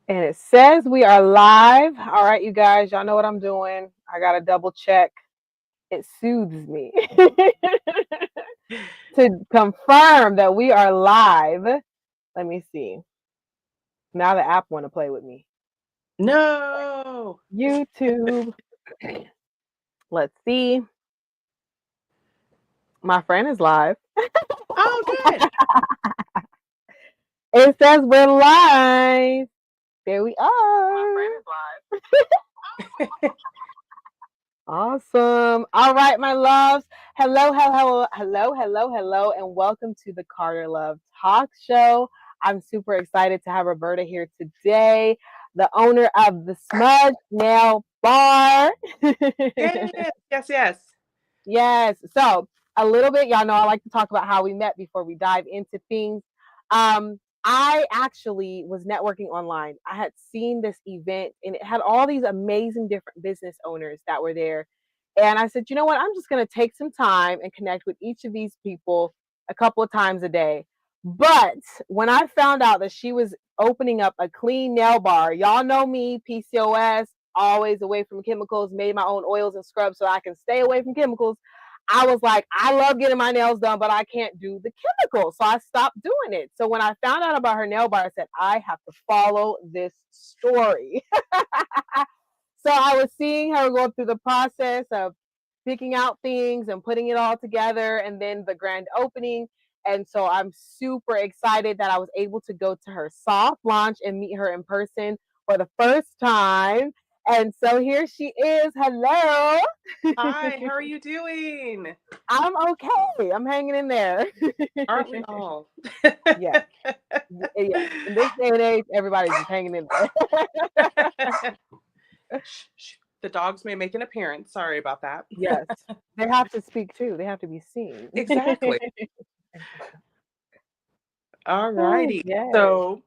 And it says we are live. All right, you guys, y'all know what I'm doing. I got to double check. It soothes me to confirm that we are live. Let me see. Now the app want to play with me. No. YouTube. Let's see. My friend is live. Oh, good. It says we're live. There we are. My friend is live. Awesome. All right, my loves. Hello, and welcome to the Carter Love Talk Show. I'm super excited to have Roberta here today, the owner of the Smudge Nail Bar. Yes. Yes. So a little bit, y'all know I like to talk about how we met before we dive into things. I actually was networking online. I had seen this event and it had all these amazing different business owners that were there. And I said, you know what? I'm just going to take some time and connect with each of these people a couple of times a day. But when I found out that she was opening up a clean nail bar, y'all know me, PCOS, always away from chemicals, made my own oils and scrubs so I can stay away from chemicals. I was like, I love getting my nails done, but I can't do the chemicals. So I stopped doing it. So when I found out about her nail bar, I said, I have to follow this story. So I was seeing her go through the process of picking out things and putting it all together and then the grand opening. And so I'm super excited that I was able to go to her soft launch and meet her in person for the first time. And so here she is. Hello. Hi, how are you doing? I'm okay. I'm hanging in there. Aren't we all? Yeah. Yeah. In this day and age, everybody's just hanging in there. The dogs may make an appearance. Sorry about that. Yes. They have to speak too. They have to be seen. Exactly. All Oh, righty. yes. So,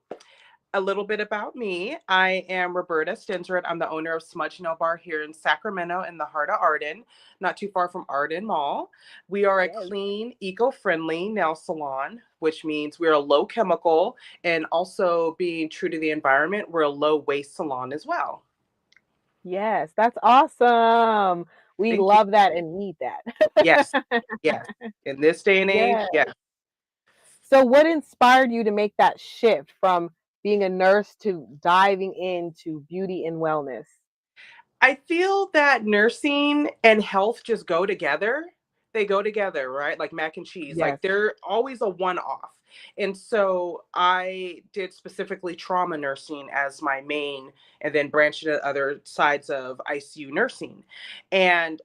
a little bit about me. I am Roberta Stensrud. I'm the owner of Smudge Nail Bar here in Sacramento in the heart of Arden, not too far from Arden Mall. We are a Yes. clean, eco-friendly nail salon, which means we're a low chemical and also being true to the environment, we're a low waste salon as well. Yes. That's awesome. We Thank you. love that and need Yes, that. yes. In this day and age, Yeah. yes. So what inspired you to make that shift from being a nurse to diving into beauty and wellness? I feel that nursing and health just go together. They go together, right? Like mac and cheese. Yes. Like they're always a one off. And so I did specifically trauma nursing as my main, and then branched into other sides of ICU nursing. And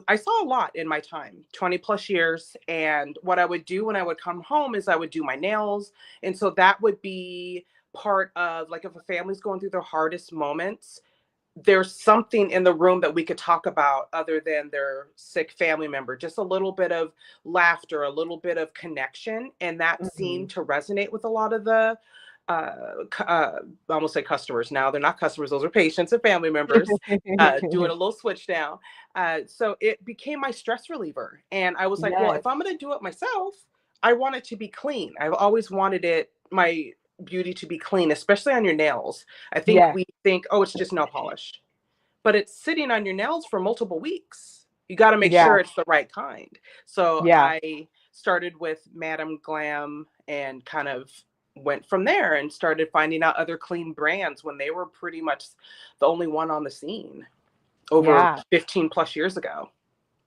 I saw a lot in my time, 20 plus years. And what I would do when I would come home is I would do my nails. And so that would be part of, like, if a family's going through their hardest moments, there's something in the room that we could talk about other than their sick family member, just a little bit of laughter, a little bit of connection. And that Mhm. seemed to resonate with a lot of the, I almost say customers now. They're not customers, those are patients and family members, doing a little switch now. So it became my stress reliever. And I was like, well, Yes. if I'm going to do it myself, I want it to be clean. I've always wanted my beauty to be clean, especially on your nails. I think Yes. we think, oh, it's just nail polish, but it's sitting on your nails for multiple weeks. You got to make Yeah. sure it's the right kind. So Yeah. I started with Madam Glam and kind of went from there and started finding out other clean brands when they were pretty much the only one on the scene over Yeah. 15 plus years ago.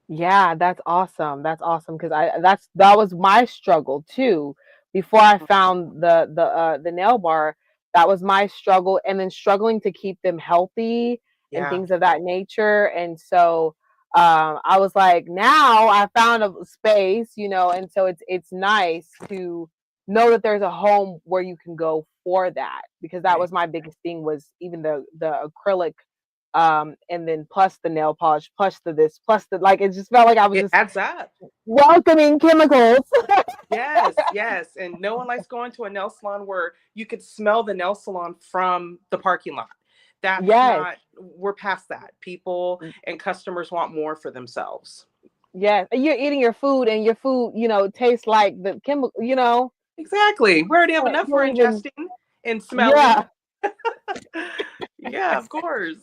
Yeah, that's awesome. That's awesome because that was my struggle too. Before I found the nail bar, that was my struggle, and then struggling to keep them healthy and Yeah. things of that nature. And so I was like, now I found a space, and so it's nice to know that there's a home where you can go for that because that Right. was my biggest thing was even the acrylic and then plus the nail polish, plus the this, plus the like. It just felt like I was It just adds up. welcoming chemicals. Yes. And no one likes going to a nail salon where you could smell the nail salon from the parking lot. That's Yes, not, we're past that. People and customers want more for themselves. yes. And you're eating your food, and your food, tastes like the chemical. Exactly. We already have You enough we're don't even. ingesting and smelling. Yeah, Yeah, of course.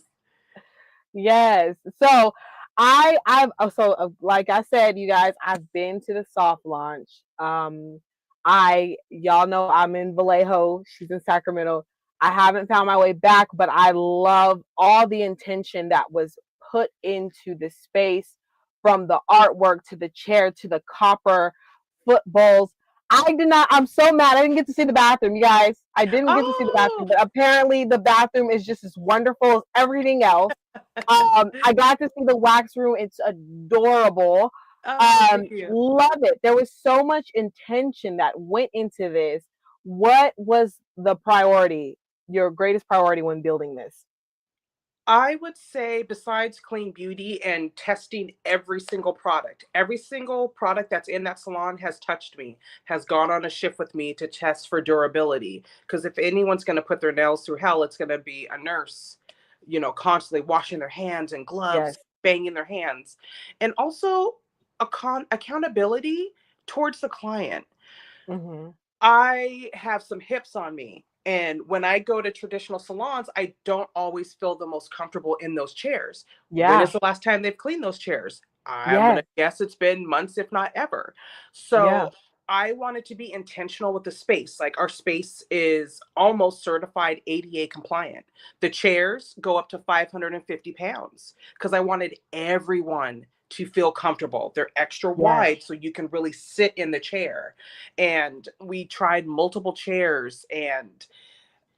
Yes. So like I said, you guys, I've been to the soft launch. Y'all know I'm in Vallejo. She's in Sacramento. I haven't found my way back, but I love all the intention that was put into the space, from the artwork to the chair to the copper foot bowls. I'm so mad I didn't get to see the bathroom, you guys. I didn't get to see the Oh, bathroom, but apparently the bathroom is just as wonderful as everything else. I got to see the wax room. It's adorable. thank you. Love it. There was so much intention that went into this. What was the priority, your greatest priority when building this? I would say, besides clean beauty and testing every single product that's in that salon has touched me, has gone on a shift with me to test for durability. Because if anyone's going to put their nails through hell, it's going to be a nurse, constantly washing their hands and gloves, Yes. banging their hands. And also accountability towards the client. Hmm. I have some hips on me. And when I go to traditional salons, I don't always feel the most comfortable in those chairs. When Yeah. is the last time they've cleaned those chairs? I'm going Yes. to guess it's been months, if not ever. Yeah. So I wanted to be intentional with the space. Like, our space is almost certified ADA compliant. The chairs go up to 550 pounds because I wanted everyone to feel comfortable. They're extra Yes. wide so you can really sit in the chair. And we tried multiple chairs and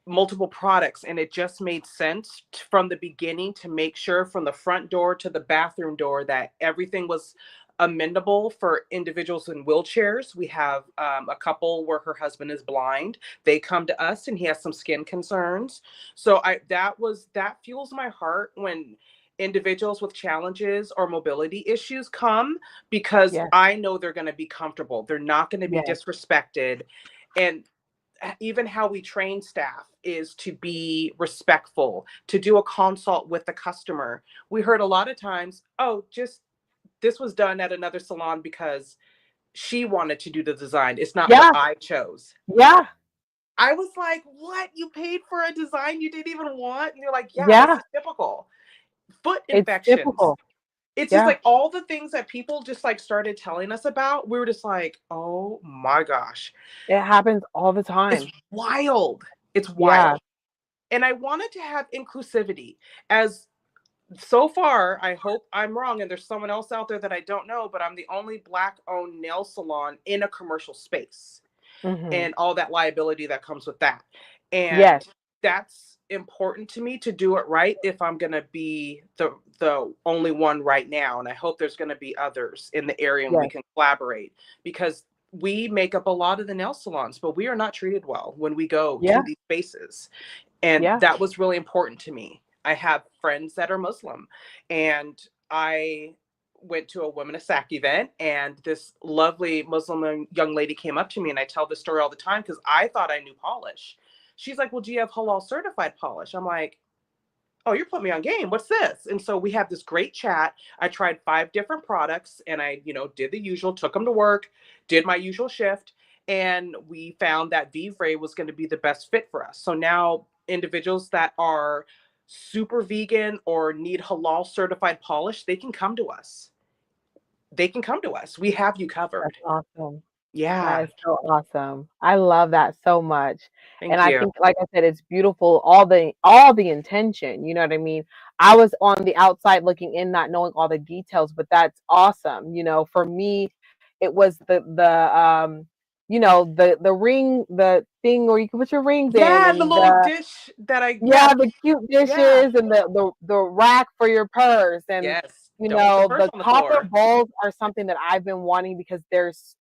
multiple products, and it just made sense from the beginning to make sure, from the front door to the bathroom door, that everything was amendable for individuals in wheelchairs. We have a couple where her husband is blind. They come to us and he has some skin concerns. So that fuels my heart when individuals with challenges or mobility issues come, because Yes. I know they're going to be comfortable. They're not going to be Yes. disrespected. And even how we train staff is to be respectful, to do a consult with the customer. We heard a lot of times, oh, just this was done at another salon because she wanted to do the design. It's not what Yeah. I chose. Yeah. I was like, what? You paid for a design you didn't even want? And you're like, yeah, this Yeah. is typical. Foot It's infections. typical. It's just Yeah. like all the things that people just like started telling us about. We were just like, oh my gosh, It happens all the it's time. wild. It's Yeah. wild. And I wanted to have inclusivity. As so far, I hope I'm wrong and there's someone else out there that I don't know, but I'm the only Black owned nail salon in a commercial space, Hmm. and all that liability that comes with that. Yes. And that's important to me to do it right if I'm going to be the only one right now. And I hope there's going to be others in the area and we Yes. can collaborate, because we make up a lot of the nail salons, but we are not treated well when we go to Yeah. these spaces. And Yeah. that was really important to me. I have friends that are Muslim, and I went to a Women of Sac event, and this lovely Muslim young lady came up to me, and I tell this story all the time because I thought I knew polish. She's like, well, do you have halal certified polish? I'm like, oh, you're putting me on game. What's this? And so we have this great chat. I tried 5 different products, and I, did the usual, took them to work, did my usual shift. And we found that Vivre was going to be the best fit for us. So now individuals that are super vegan or need halal certified polish, they can come to us. They can come to us. We have you covered. That's awesome. That Yeah. is so awesome. I love that so much. And Thank I you. think, like I said, it's beautiful, all the intention, you know what I mean? I was on the outside looking in, not knowing all the details, but that's awesome. For me, it was the ring, the thing where you can put your rings in, Yeah. The and little dish that yeah, the cute yeah. dishes, and the rack for your purse, and Yes. Don't put the purse the on the copper floor. bowls are something that I've been wanting, because there's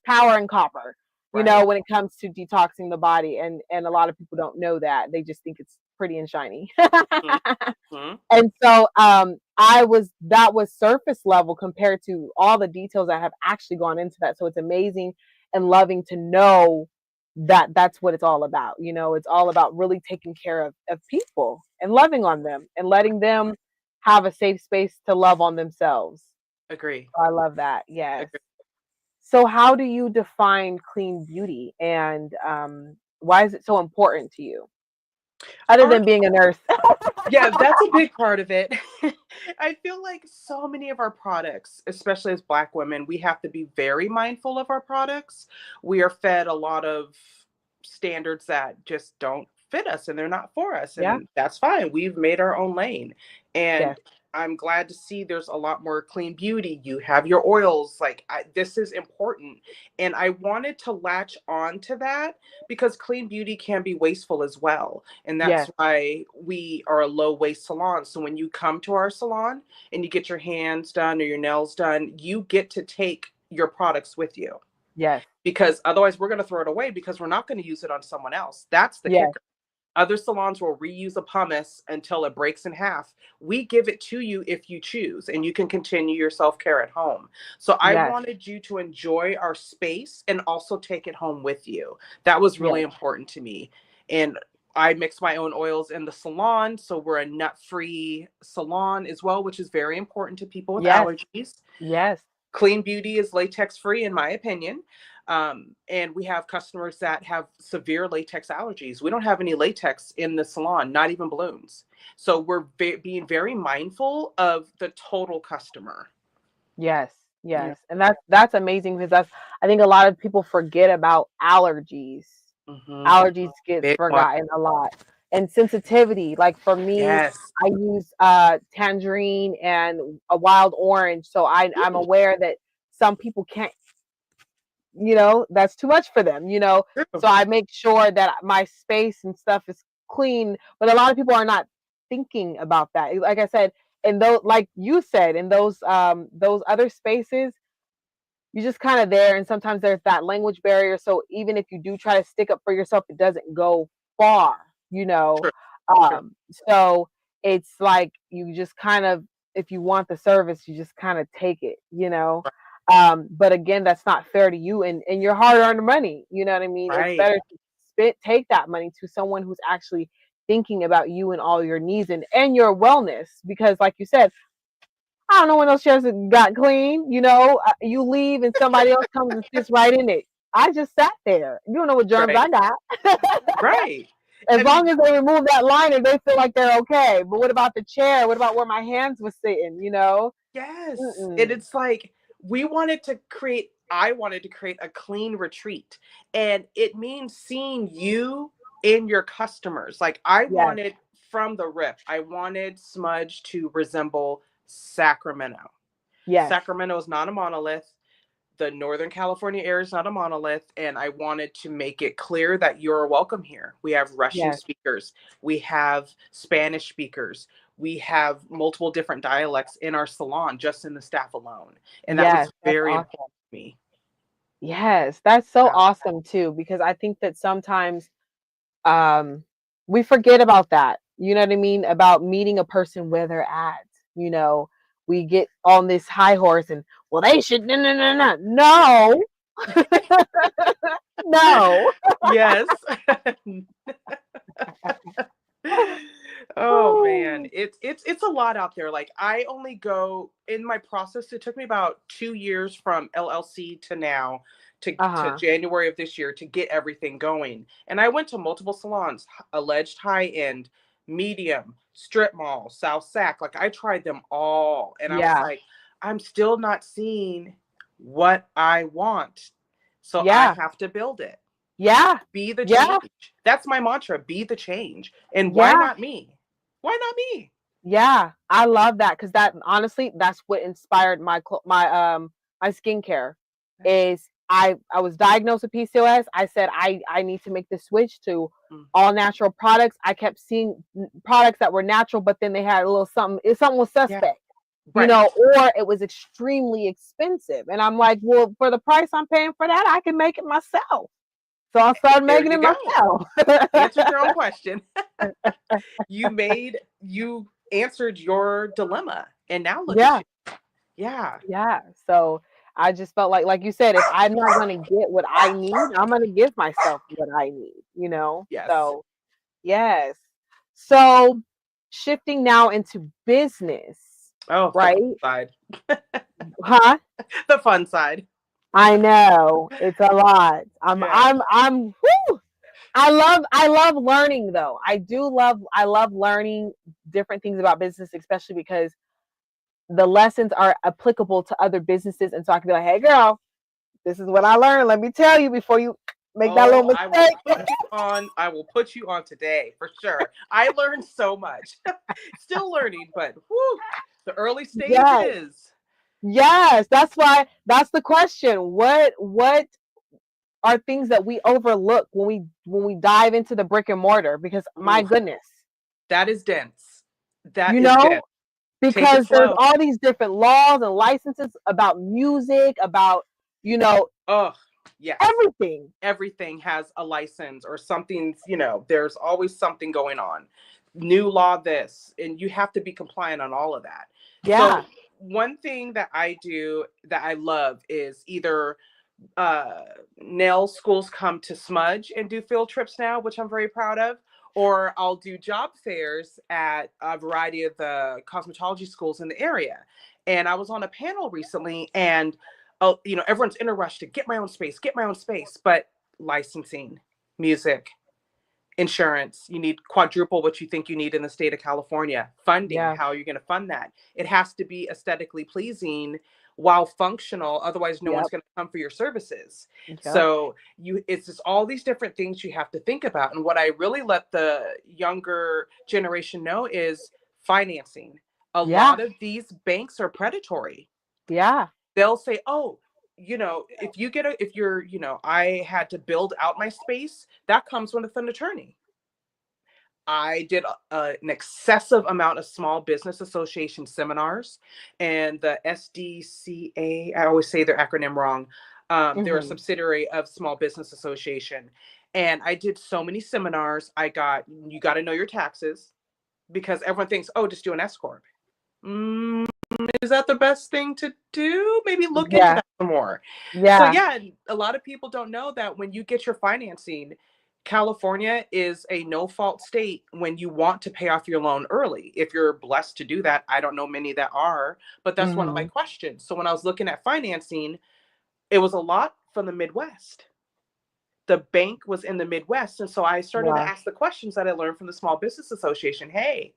power in copper, Right. when it comes to detoxing the body, and a lot of people don't know that. They just think it's pretty and shiny. Mhm. And so that was surface level compared to all the details that have actually gone into that. So it's amazing and loving to know that that's what it's all about. It's all about really taking care of people and loving on them and letting them have a safe space to love on themselves. Agree. So I love that. Yes. Agree. So how do you define clean beauty, and why is it so important to you, other Hon than being a nurse? Yeah, that's a big part of it. I feel like so many of our products, especially as Black women, we have to be very mindful of our products. We are fed a lot of standards that just don't fit us and they're not for us. Yeah. And that's fine. We've made our own lane. Yes. And I'm glad to see there's a lot more clean beauty. You have your oils. Like, this is important. And I wanted to latch on to that because clean beauty can be wasteful as well. And that's Yes. why we are a low waste salon. So when you come to our salon and you get your hands done or your nails done, you get to take your products with you, Yes. because otherwise we're going to throw it away because we're not going to use it on someone else. That's the Yes. kicker. Other salons will reuse a pumice until it breaks in half. We give it to you if you choose, and you can continue your self-care at home. So I Yes. wanted you to enjoy our space and also take it home with you. That was really Yes. important to me. And I mix my own oils in the salon. So we're a nut-free salon as well, which is very important to people with Yes. allergies. Yes. Clean beauty is latex free, in my opinion. And we have customers that have severe latex allergies. We don't have any latex in the salon, not even balloons. So we're being very mindful of the total customer. Yes. Yeah. Yes. And that's amazing because that's I think a lot of people forget about allergies. Hmm. Allergies gets Big one. forgotten a lot. And sensitivity, like for me, Yes. I use tangerine and a wild orange. So I'm Mm, aware that some people can't, that's too much for them, true. so I make sure that my space and stuff is clean, but a lot of people are not thinking about that. Like I said, in those, like you said, in those other spaces, you're just kind of there, and sometimes there's that language barrier, so even if you do try to stick up for yourself, it doesn't go far, you know True. True. um so it's like you just kind of, if you want the service, you just kind of take it, but again, that's not fair to you and your hard-earned money, you know what I mean? It's Right. better to take that money to someone who's actually thinking about you and all your needs and your wellness, because like you said, I don't know when those chairs got clean. You leave and somebody else comes and sits right in it. I just sat there. You don't know what germs Right. I got. Right. As I mean, long as they remove that liner, they feel like they're okay. But what about the chair? What about where my hands were sitting? yes. And Mm-mm. it's like I wanted to create a clean retreat. And it means seeing you in your customers. Like, I Yes, wanted from the rip, I wanted Smudge to resemble Sacramento. yes, Sacramento is not a monolith. The Northern California area is not a monolith, and I wanted to make it clear that you're welcome here. We have Russian yes, speakers, we have Spanish speakers, we have multiple different dialects in our salon, just in the staff alone. And that yes. was That's very awesome. important to me. Yes, that's so Yeah. awesome too, because I think that sometimes um we forget about that. You know what I mean? About meeting a person where they're at. You know, we get on this high horse and, well, they should, no, no, no, no, no, no. Yes. Oh man, it's a lot out there. Like, I only go in my process. It took me about 2 years from LLC to now, to Uh-huh. January of this year, to get everything going. And I went to multiple salons, alleged high end, medium, strip mall, South Sac. Like, I tried them all, and I was Yeah. like, I'm still not seeing what I want, so I Yeah. have to build it. Yeah. Be the Yeah. change. That's my mantra. Be the change. And why Yeah. not me? Why not me? Yeah. I love that because that honestly, that's what inspired my skincare. Is I was diagnosed with PCOS. I said I need to make the switch to Mm, all natural products. I kept seeing products that were natural, but then they had a little something. Something was yeah, suspect, right. or it was extremely expensive. And I'm like, well, for the price I'm paying for that, I can make it myself. So I started There making you it go. myself. Answered your own question. You answered your dilemma. And now look at Yeah, you. Yeah. yeah. So I just felt like you said, if I'm not gonna get what I need, I'm gonna give myself what I need. Yes. So yes. So shifting now into business, Oh, the fun right? side. Huh? The fun side. I know it's a lot. I'm Yeah. I'm I'm whew. I love learning though. I love learning different things about business, especially because the lessons are applicable to other businesses. And so I can be like, hey girl, this is what I learned. Let me tell you before you make that little Oh, I will mistake. put you on. I will put you on today for sure. I learned so much. Still learning, but whew, the early Yes. stages. Yes. That's the question. What are things that we overlook when we dive into the brick and mortar? Because my Ooh, goodness, that is dense. That you is dense. know, Take it because there's slow. all these different laws and licenses about music, about, you know, Oh, yes. everything. Everything has a license or something's, there's always something going on. New law this, and you have to be compliant on all of that. So Yeah. one thing that I do that I love is either uh, nail schools come to Smudge and do field trips now, which I'm very proud of. Or I'll do job fairs at a variety of the cosmetology schools in the area. And I was on a panel recently, and everyone's in a rush to get my own space, but licensing, music, insurance, you need quadruple what you think you need in the state of California. Funding, Yeah. how are you going to fund that? It has to be aesthetically pleasing while functional, otherwise no one's Yep. going to come for your services. Yep. So it's just all these different things you have to think about. And what I really let the younger generation know is financing. A Yeah. lot of these banks are predatory. Yeah. They'll say, oh, if you're, I had to build out my space, that comes with an attorney. I did an excessive amount of small business association seminars, and the SDCA, I always say their acronym wrong. They're a Hmm. subsidiary of Small Business Association. And I did so many seminars. You got to know your taxes, because everyone thinks, oh, just do an S Corp. Mm, is that the best thing to do? Maybe look into Yeah. that some more. So Yeah. yeah, a lot of people don't know that when you get your financing, California is a no fault state when you want to pay off your loan early. If you're blessed to do that, I don't know many that are, but that's one of my Hmm. questions. So when I was looking at financing, it was a lot from the Midwest. The bank was in the Midwest. And so I started to Wow. ask the questions that I learned from the Small Business Association. Hey,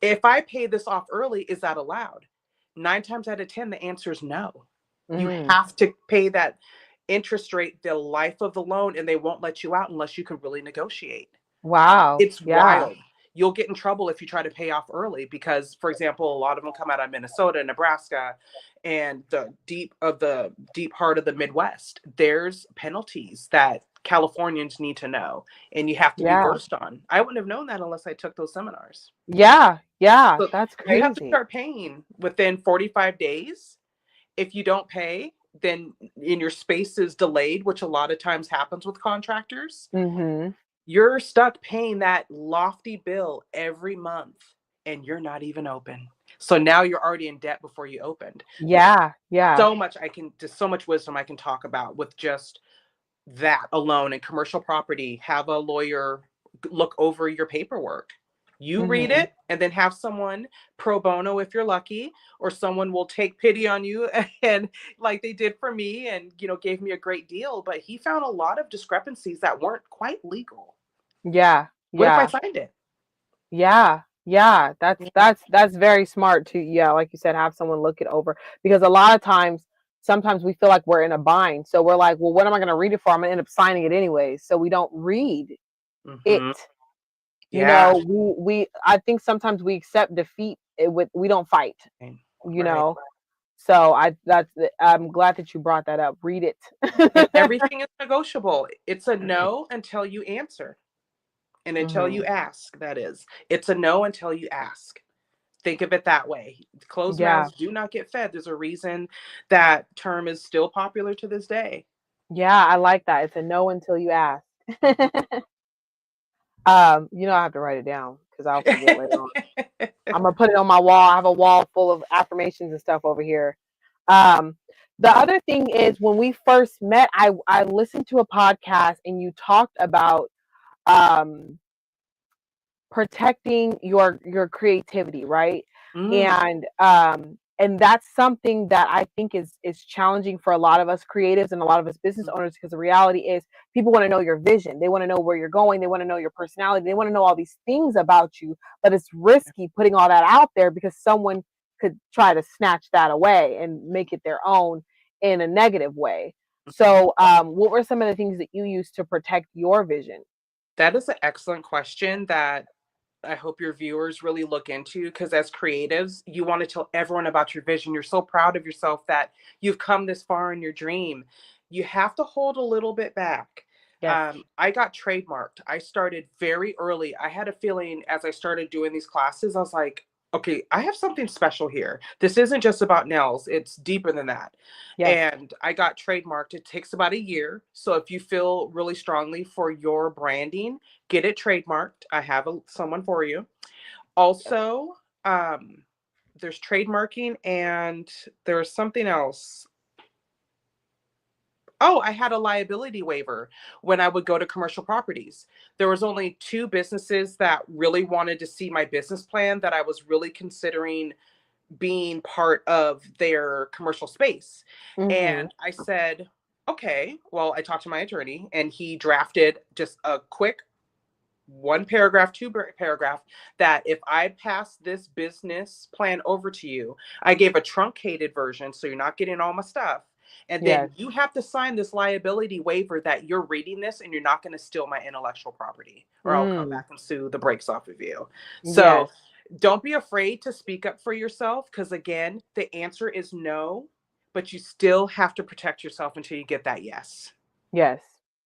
if I pay this off early, is that allowed? 9 times out of 10, the answer is no. You Mm. have to pay that interest rate the life of the loan, and they won't let you out unless you can really negotiate. Wow. It's Yeah. wild. You'll get in trouble if you try to pay off early because, for example, a lot of them come out of Minnesota, Nebraska, and the deep heart of the Midwest. There's penalties that Californians need to know, and you have to be Yeah. versed on. I wouldn't have known that unless I took those seminars. Yeah. Yeah. So That's you have to crazy. start paying within 45 days. If you don't pay, then in your space is delayed, which a lot of times happens with contractors. Hmm. You're stuck paying that lofty bill every month, and you're not even open. So now you're already in debt before you opened. There's Yeah. Yeah. just so much wisdom I can talk about with just that alone. In commercial property, have a lawyer look over your paperwork. You read Hmm. it and then have someone pro bono, if you're lucky, or someone will take pity on you and like they did for me, and gave me a great deal. But he found a lot of discrepancies that weren't quite legal. Yeah. What if I Yeah. signed it? Yeah. Yeah. Yeah. That's very smart to, yeah, like you said, have someone look it over, because a lot of times sometimes we feel like we're in a bind. So we're like, well, what am I going to read it for? I'm going to end up signing it anyways. So we don't read it. Hmm. You Yeah. know, we I think sometimes we accept defeat with, we don't fight, you Right. know. So I'm glad that you brought that up. Read And it. everything is negotiable. It's a no until you answer. And until Hmm. you ask, that is. It's a no until you ask. Think of it that way. Closed Yeah. mouths do not get fed. There's a reason that term is still popular to this day. Yeah, I like that. It's a no until you ask. Mhm. I have to write it down because I'll forget later on. I'm gonna put it on my wall. I have a wall full of affirmations and stuff over here. Um, the other thing is, when we first met, I listened to a podcast and you talked about um protecting your creativity, right? Mm, And And that's something that I think is challenging for a lot of us creatives and a lot of us business owners, because the reality is people want to know your vision. They want to know where you're going. They want to know your personality. They want to know all these things about you, but it's risky putting all that out there because someone could try to snatch that away and make it their own in a negative way. So, what were some of the things that you used to protect your vision? That is an excellent question that I hope your viewers really look into, because as creatives, you want to tell everyone about your vision. You're so proud of yourself that you've come this far in your dream. You have to hold a little bit back. Yes. I got trademarked. I started very early. I had a feeling as I started doing these classes, I was like, okay, I have something special here. This isn't just about nails, it's deeper than that. Yes. And I got trademarked. It takes about a year. So if you feel really strongly for your branding, get it trademarked. I have someone for you. Also, there's trademarking, and there's something else. Oh, I had a liability waiver when I would go to commercial properties. There was only two businesses that really wanted to see my business plan that I was really considering being part of their commercial space. Mm-hmm. And I said, okay, well, I talked to my attorney and he drafted just a quick one paragraph, paragraph, that if I pass this business plan over to you, I gave a truncated version, so you're not getting all my stuff. And then Yes. you have to sign this liability waiver that you're reading this and you're not going to steal my intellectual property, or I'll come Mm. back and sue the brakes off of you. Yes. So don't be afraid to speak up for yourself, because again, the answer is no, but you still have to protect yourself until you get that yes. Yes.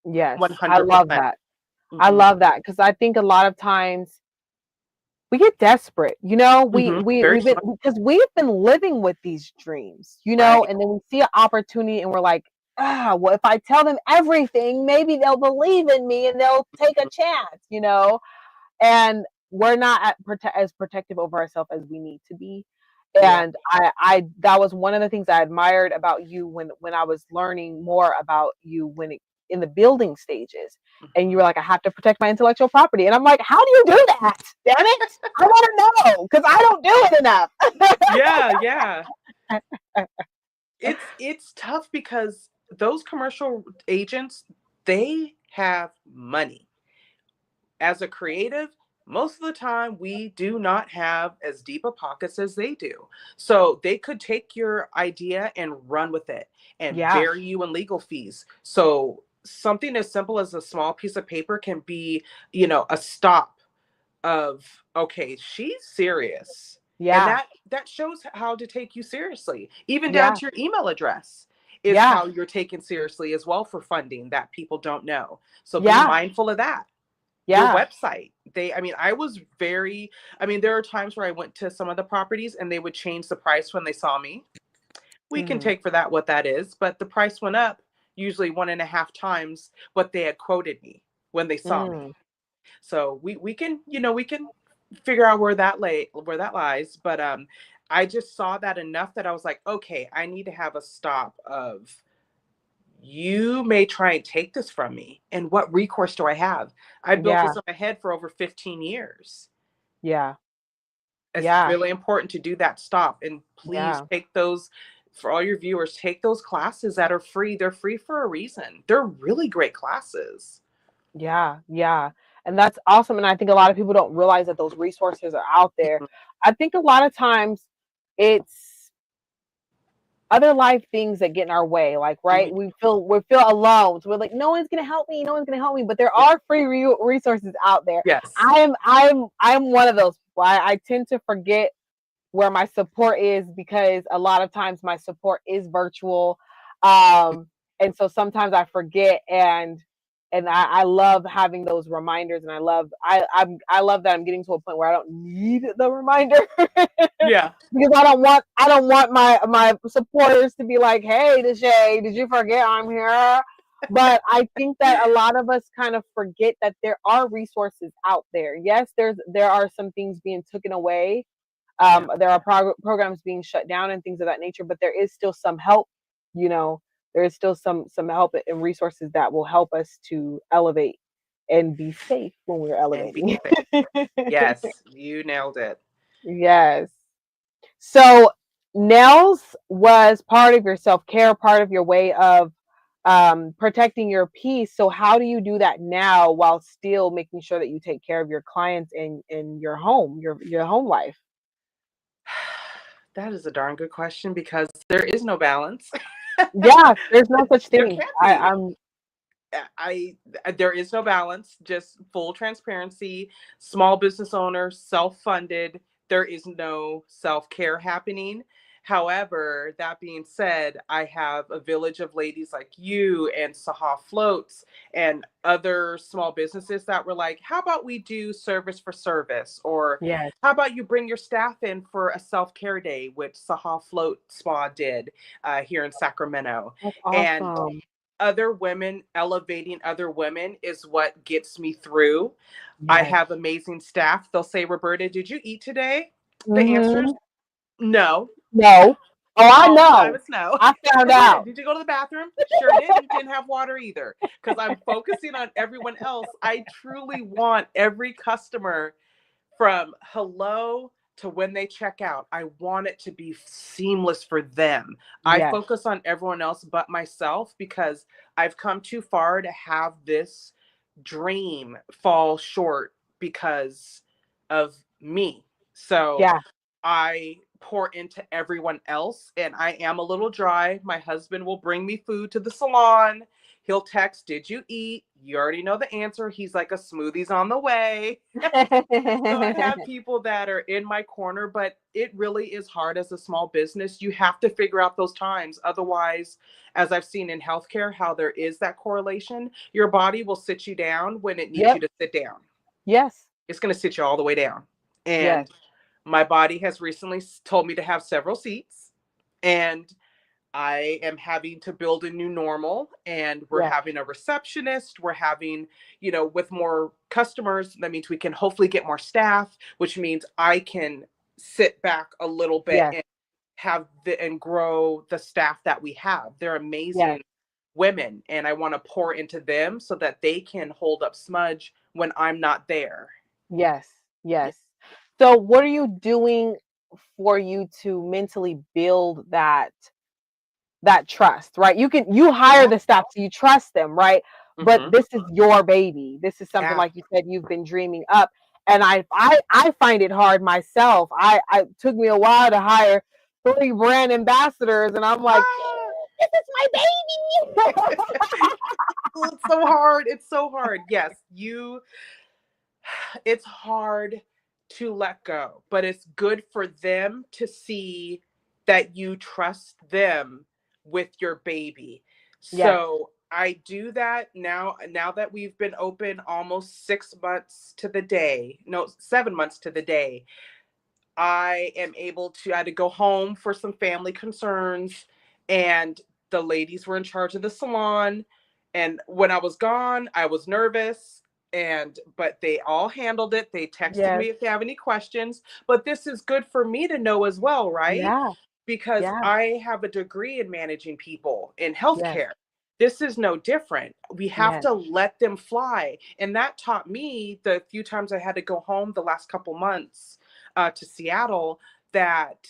Yes. I love 100%. that. I Hmm. love that because I think a lot of times we get desperate, Very we've been smart. because we've been living with these dreams, Right. and then we see an opportunity and we're like, well, if I tell them everything, maybe they'll believe in me and they'll take a chance. And we're not as protective over ourselves as we need to be. Yeah. And I that was one of the things I admired about you when I was learning more about you in the building stages. And you Mhm. were like, I have to protect my intellectual property. And I'm like, how do you do that? Damn it. I want to know because I don't do it enough. Yeah, yeah. It's tough because those commercial agents, they have money. As a creative, most of the time we do not have as deep a pockets as they do. So they could take your idea and run with it and Yeah. bury you in legal fees. So something as simple as a small piece of paper can be, a stop of, okay, she's serious. And Yeah. that shows how to take you seriously. Even down Yeah. to your email address is Yeah. how you're taken seriously as well for funding that people don't know. So be Yeah. mindful of that. Your Yeah. website. There are times where I went to some of the properties and they would change the price when they saw me. We can Hmm. take for that what that is, but the price went up usually 1.5 times what they had quoted me when they saw me. Mm. So we can figure out where that lies. But I just saw that enough that I was like, okay, I need to have a stop of, you may try and take this from me. And what recourse do I have? I built Yeah. this in my head for over 15 years. Yeah. It's Yeah. really important to do that stop. And please Yeah. take those, for all your viewers, take those classes that are free. They're free for a reason. They're really great classes. Yeah, yeah. And that's awesome. And I think a lot of people don't realize that those resources are out there. Mhm. I think a lot of times it's other life things that get in our way. Like, right, we feel alone. So we're like, no one's gonna help me, no one's gonna help me. But there Yeah. are free resources out there. Yes. I'm one of those people. I tend to forget where my support is because a lot of times my support is virtual. And so sometimes I forget and I love having those reminders and I love that I'm getting to a point where I don't need the reminder Yeah. because I don't want my supporters to be like, hey, Deshay, did you forget I'm here? But I think that a lot of us kind of forget that there are resources out there. Yes, there are some things being taken away, Yeah. there are programs being shut down and things of that nature, but there is still some help. You know, there is still some help and resources that will help us to elevate and be safe when we're And be elevating. safe. Yes, you nailed it. Yes. So nails was part of your self-care, part of your way of protecting your peace. So how do you do that now while still making sure that you take care of your clients and your home, your home life? That is a darn good question because there is no balance. Yeah, there's no such There thing. can't be. I'm I there is no balance, just full transparency. Small business owner, self-funded. There is no self-care happening. However, that being said, I have a village of ladies like you and Saha Floats and other small businesses that were like, how about we do service for service? Or Yes, how about you bring your staff in for a self-care day, which Saha Float Spa did here in Sacramento. that's And awesome. other women elevating other women is what gets me through. I Yes. have amazing staff. They'll say, Roberta, did you eat today? The answer is Hmm. no. No. Oh, I All the time know. it's no. I found Roberta, out. did you go to the bathroom? Sure did. You didn't have water either. Because I'm focusing on everyone else. I truly want every customer from hello to when they check out. I want it to be seamless for them. I Yes. focus on everyone else but myself because I've come too far to have this dream fall short because of me. So Yeah. I pour into everyone else and I am a little dry. My husband will bring me food to the salon. He'll text, "Did you eat?" You already know the answer. He's like, "A smoothie's on the way." So I have people that are in my corner, but it really is hard as a small business. You have to figure out those times. Otherwise, as I've seen in healthcare, how there is that correlation, your body will sit you down when it needs you Yep. to sit down. Yes. It's going to sit you all the way down. Yes. And my body has recently told me to have several seats. And I am having to build a new normal, and we're Yes. having a receptionist. We're having, with more customers, that means we can hopefully get more staff, which means I can sit back a little bit Yes. and and grow the staff that we have. They're Yes. amazing women, and I want to pour into them so that they can hold up Smudge when I'm not there. Yes. Yeah. Yes. So what are you doing for you to mentally build that trust, right? You hire Yeah. the staff, so you trust them, right? But Hmm. this is your baby. This is something Yeah. like you said you've been dreaming up. And I find it hard myself. I took me a while to hire 3 brand ambassadors, and I'm like, Ah! this is my baby. Oh, it's so hard. It's so hard. Yes, it's hard to let go, but it's good for them to see that you trust them with your baby. Yes, So I do that now that we've been open almost 6 months to the day. No, 7 months to the day. I had to go home for some family concerns, and the ladies were in charge of the salon. And when I was gone, I was nervous, but they all handled it. They texted yes, me if they have any questions. But this is good for me to know as well, right? yeah, Because yeah, I have a degree in managing people in yes, healthcare. This is no different. We have yes, to let them fly. And that taught me the few times I had to go home the last couple months to Seattle that,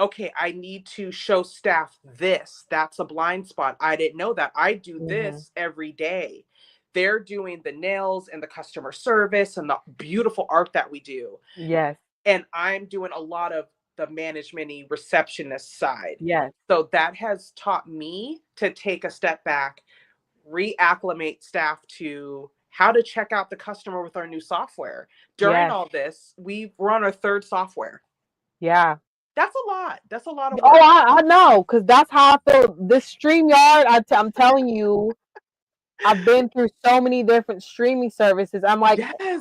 okay, I need to show staff this. That's a blind spot. I didn't know that. I do hmm, this every day. They're doing the nails and the customer service and the beautiful art that we do. yes, And I'm doing a lot of the management receptionist side. yes, So that has taught me to take a step back, reacclimate staff to how to check out the customer with our new software. During yes, all this, we're on our third software. yeah. That's a lot. That's a lot of Oh, work. I know, because that's how I feel. This StreamYard, I'm telling you, I've been through so many different streaming services. I'm like, Yes.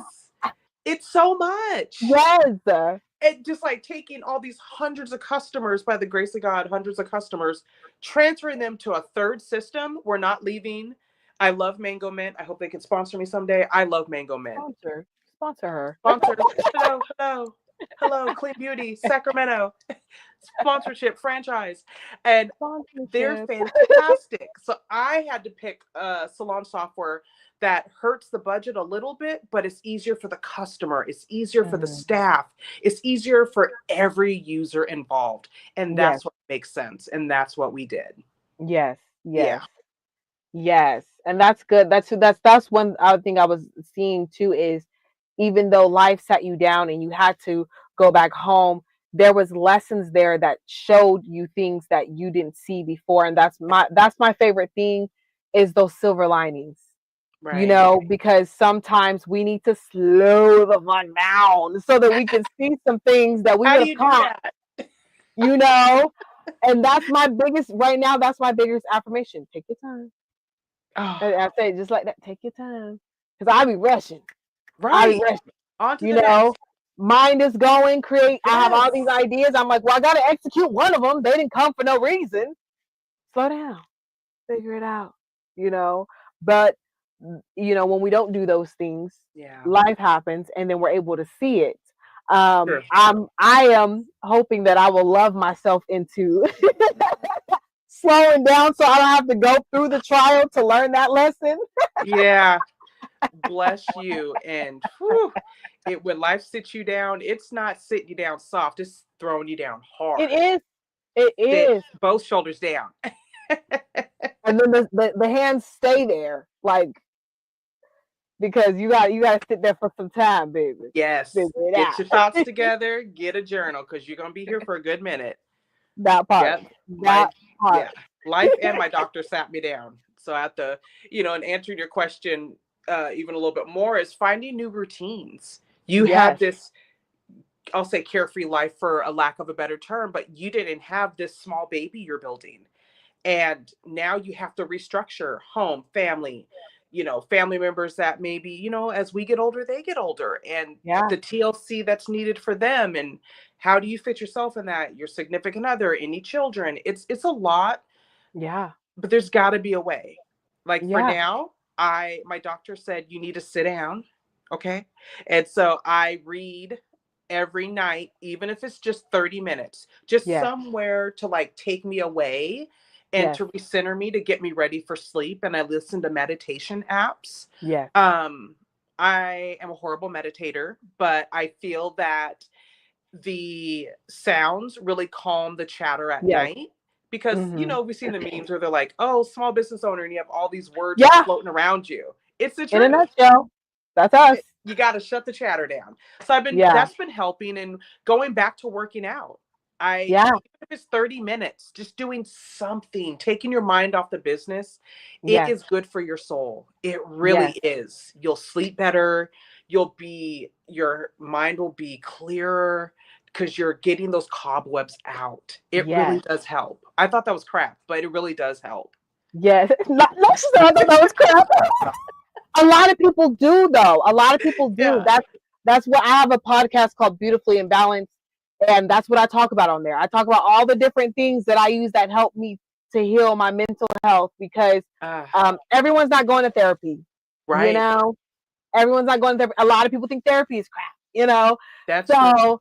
It's so much. yes, It just like taking all these hundreds of customers, by the grace of God, hundreds of customers, transferring them to a third system. We're not leaving. I love Mango Mint. I hope they can sponsor me someday. I love Mango Mint. sponsor her. Sponsor. Hello, hello, hello, Clean Beauty, Sacramento. Sponsorship, franchise, and they're Sponsorship. fantastic. So I had to pick salon software that hurts the budget a little bit, but it's easier for the customer. It's easier for the Mhm. staff. It's easier for every user involved. And Yes, that's what makes sense. And that's what we did. yes, Yeah. yes, yes, and that's good. That's one other thing I was seeing too is even though life sat you down and you had to go back home, there was lessons there that showed you things that you didn't see before, and that's my favorite thing is those silver linings. Right. Because sometimes we need to slow the fuck down so that we can see some things that we How would do have you do caught, that? you know? And that's my biggest right now, that's my biggest affirmation. Take your time. Oh, And I say just like that, take your time. Because I be rushing. I be right. rushing. On to You the know, next. mind is going, I have all these Yes. ideas. I'm like, well, I gotta execute one of them. They didn't come for no reason. Slow down, figure it out, you know. But when we don't do those things, Yeah. life happens and then we're able to see it. Sure. I am hoping that I will love myself into slowing down so I don't have to go through the trial to learn that lesson. Yeah. Bless you. And whew, when life sits you down, it's not sitting you down soft, it's throwing you down It hard. is, it Sit is. both shoulders down. And then the hands stay there, like because you gotta sit there for some time, baby. Yes. Figure it Get out. your thoughts together, get a journal because you're going to be here for a good minute. That part. Yep. That My, part. yeah. Life and my doctor sat me down. So I have to, and answering your question even a little bit more is finding new routines. You had Yes. this, I'll say carefree life for a lack of a better term, but you didn't have this small baby you're building. And now you have to restructure home, family, family members that maybe, as we get older, they get older and Yeah. the TLC that's needed for them. And how do you fit yourself in that? Your significant other, any children? It's a lot, Yeah. but there's got to be a way. Like for Yeah. now, my doctor said you need to sit down. Okay. And so I read every night, even if it's just 30 minutes, just Yes. somewhere to like take me away and Yes. to recenter me to get me ready for sleep. And I listen to meditation apps. Yes. I am a horrible meditator, but I feel that the sounds really calm the chatter at Yes. night because Mhm. we've seen the memes where they're like, oh, small business owner, and you have all these words just Yeah. floating around you. It's the In a truth. nutshell, that's us. You got to shut the chatter down. So Yeah. that's been helping and going back to working out. Yeah. Even if it's 30 minutes, just doing something, taking your mind off the business, it Yes. is good for your soul. It Yes. really is. You'll sleep better. Your mind will be clearer because you're getting those cobwebs out. It really Yes. does help. I thought that was crap, but it really does help. Yes. Not she said I thought that was crap. A lot of people do though. A lot of people do. Yeah. That's what I have a podcast called Beautifully Imbalanced, and that's what I talk about on there. I talk about all the different things that I use that help me to heal my mental health because everyone's not going to therapy. You Right. know, everyone's not going to therapy. A lot of people think therapy is crap. You know, That's true. so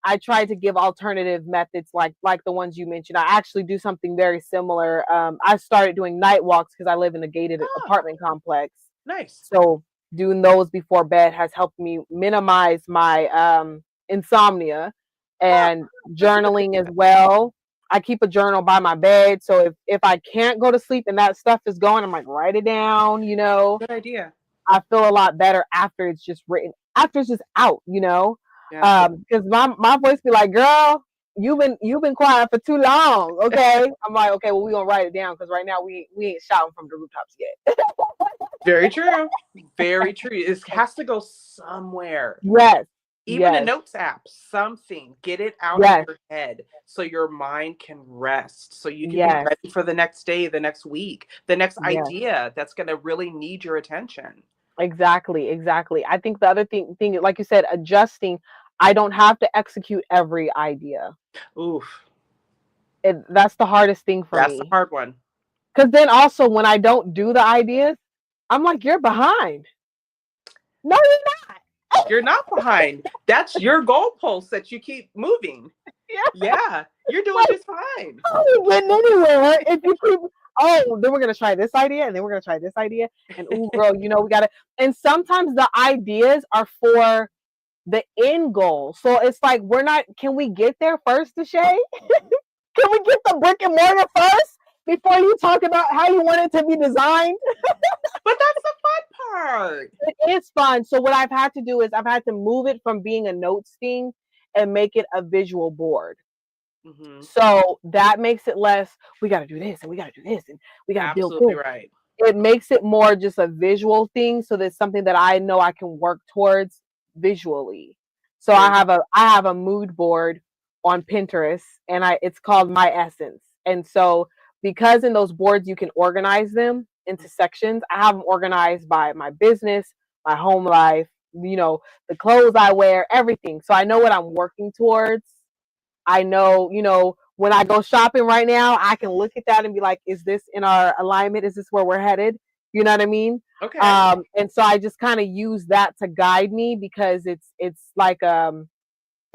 I try to give alternative methods like the ones you mentioned. I actually do something very similar. I started doing night walks because I live in a gated apartment complex. Nice. So doing those before bed has helped me minimize my insomnia, and journaling as well. I keep a journal by my bed, so if I can't go to sleep and that stuff is going, I'm like write it down. Good idea. I feel a lot better after it's just written, after it's just out. Yeah. Because my voice be like, girl, you've been quiet for too long. Okay. I'm like, okay, well, we're gonna write it down because right now we ain't shouting from the rooftops yet. Very true. Very true. It has to go somewhere. Yes. Even a Yes. notes app, something. Get it out Yes. of your head so your mind can rest. So you can be Yes. ready for the next day, the next week, the next Yes. idea that's going to really need your attention. Exactly. I think the other thing, like you said, adjusting. I don't have to execute every idea. Oof. That's the hardest thing for That's the me. hard one. Because then also when I don't do the ideas, I'm like, you're behind. No, you're not. You're not behind. That's your goalpost that you keep moving. Yeah, you're doing Like, just fine. how are we getting anywhere if you keep, oh, then we're gonna try this idea, and then we're gonna try this idea, and ooh, girl, we gotta. And sometimes the ideas are for the end goal. So it's like we're not. Can we get there first, Deshay? Can we get the brick and mortar first before you talk about how you want it to be designed? But that's the fun part. It is fun. So what I've had to do is I've had to move it from being a notes thing and make it a visual board. Hmm. So that makes it less, we got to do this and we got to do this and we got to build Absolutely this. right. It makes it more just a visual thing. So there's something that I know I can work towards visually. So Very I have a mood board on Pinterest, and it's called My Essence. And so because in those boards you can organize them into sections, I have them organized by my business, my home life, the clothes I wear, everything. So I know what I'm working towards. I know, when I go shopping right now, I can look at that and be like, is this in our alignment? Is this where we're headed? You know what I mean? okay. And so I just kind of use that to guide me, because it's like